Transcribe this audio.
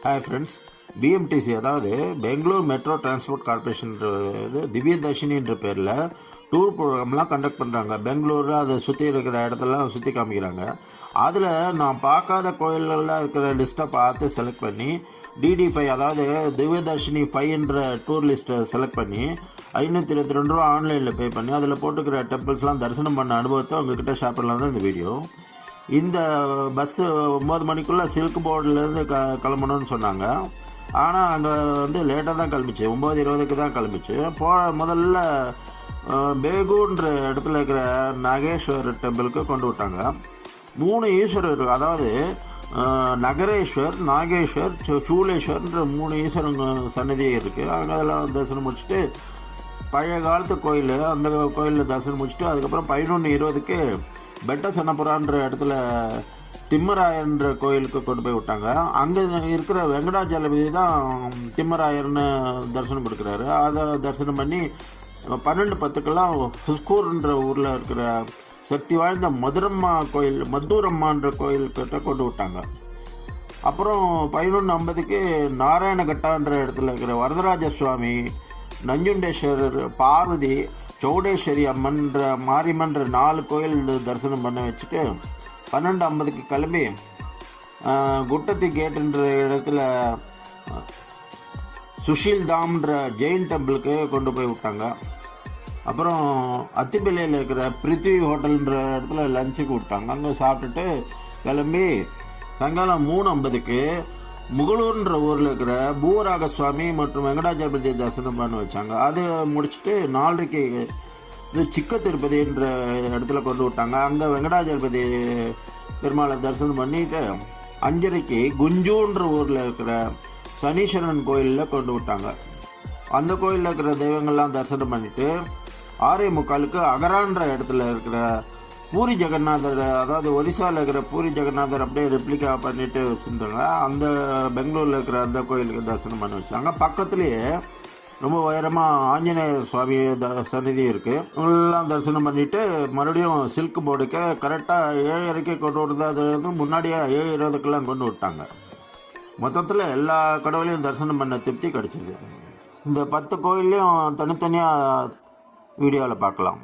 Hi friends, BMTC அதாவது Bangalore metro transport corporation திவ்யதர்ஷினின்ற பேரில் tour ப்ரோக்ராம்லாம் conduct பண்ணுறாங்க. பெங்களூரில் அதை சுற்றி இருக்கிற இடத்தெல்லாம் சுற்றி காமிக்கிறாங்க. அதில் நான் பார்க்காத கோயில்கள்லாம் இருக்கிற லிஸ்ட்டை பார்த்து செலக்ட் பண்ணி DD5 அதாவது திவ்யதர்ஷினி 5என்ற டூர் லிஸ்ட்டை செலக்ட் பண்ணி 522 ரூபா ஆன்லைனில் பே பண்ணி அதில் போட்டுக்கிற டெம்பிள்ஸ்லாம் தரிசனம் பண்ண அனுபவத்தை உங்ககிட்ட ஷேர் பண்ணலாம் தான் இந்த வீடியோ. இந்த பஸ்ஸு 9 மணிக்குள்ளே சில்க் போர்டிலேருந்து கிளம்பணும்னு சொன்னாங்க. ஆனால் அங்கே லேட்டாக தான் கிளம்பிச்சு, 9:20க்கு தான் கிளம்பிச்சு. முதல்ல பேகூன்ற இடத்துல இருக்கிற நாகேஸ்வர் டெம்பிளுக்கு கொண்டு விட்டாங்க. 3 ஈஸ்வரர், அதாவது நகரேஸ்வர், நாகேஸ்வர், சூளேஸ்வர்ன்ற 3 ஈஸ்வரங்க சன்னதி இருக்குது. அங்கே அதெல்லாம் தரிசனம் முடிச்சுட்டு பழைய காலத்து கோயில், அந்த கோயிலில் தரிசனம் முடிச்சுட்டு அதுக்கப்புறம் 11:20க்கு பெட்ட சன்னபுரான்ற இடத்துல திம்மராயர்ன்ற கோயிலுக்கு கொண்டு போய் விட்டாங்க. அங்கே இருக்கிற வெங்கடாஜலபதி தான் திம்மராயர்னு தரிசனம் கொடுக்குறாரு. அதை தரிசனம் பண்ணி 12:10க்கெல்லாம் ஹுஸ்கூர்ன்ற ஊரில் இருக்கிற சக்தி வாய்ந்த மத்தூரம்மான்ற கோயில்கிட்ட கொண்டு விட்டாங்க. அப்புறம் 11:50க்கு நாராயணகட்டான்ற இடத்துல இருக்கிற வரதராஜ சுவாமி, நஞ்சுண்டேஸ்வரர், பார்வதி, சௌடேஸ்வரி அம்மன்ற மாரியம்மன்ற 4 கோயில் தரிசனம் பண்ண வச்சுட்டு 12:50க்கு கிளம்பி குட்டத்தி கேட்டுன்ற இடத்துல சுஷீல் தாம்ன்ற ஜெயின் டெம்பிளுக்கு கொண்டு போய் விட்டாங்க. அப்புறம் அத்திப்பள்ளியில் இருக்கிற பிருத்வி ஹோட்டல்ன்ற இடத்துல லஞ்சுக்கு விட்டாங்க. அங்கே சாப்பிட்டுட்டு கிளம்பி சாயங்காலம் 3:50க்கு முகலூர்ன்ற ஊரில் இருக்கிற பூவராக சுவாமி மற்றும் வெங்கடாஜலபதி தரிசனம் பண்ண வச்சாங்க. அது முடிச்சுட்டு 4:30க்கு சிக்க திருப்பதின்ற இடத்துல கொண்டு விட்டாங்க. அங்கே வெங்கடாஜலபதி பெருமாளை தரிசனம் பண்ணிட்டு 5:30க்கு குஞ்சூன்ற ஊரில் இருக்கிற சனீஸ்வரன் கோயிலில் கொண்டு விட்டாங்க. அந்த கோயிலில் இருக்கிற தெய்வங்கள்லாம் தரிசனம் பண்ணிவிட்டு 6:45க்கு அகரான்ற இடத்துல இருக்கிற பூரி ஜெகநாதர், அதாவது ஒரிசாவில் இருக்கிற பூரி ஜெகநாதர் அப்படியே ரெப்ளிகா பண்ணிட்டு வச்சுருந்தாங்க. அந்த பெங்களூரில் இருக்கிற அந்த கோயிலுக்கு தரிசனம் பண்ணி வச்சாங்க. பக்கத்துலேயே ரொம்ப உயரமாக ஆஞ்சநேயர் சுவாமி சன்னிதி இருக்குது. எல்லாம் தரிசனம் பண்ணிவிட்டு மறுபடியும் சில்க் போர்டுக்கு கரெக்டாக 7:30க்கு கொண்டு விடுறது. அது முன்னாடியே 7:20க்கெல்லாம் கொண்டு விட்டாங்க. மொத்தத்தில் எல்லா கடவுளையும் தரிசனம் பண்ண திருப்தி கிடச்சிது. இந்த 10 கோயிலையும் தனித்தனியாக வீடியோவில் பார்க்கலாம்.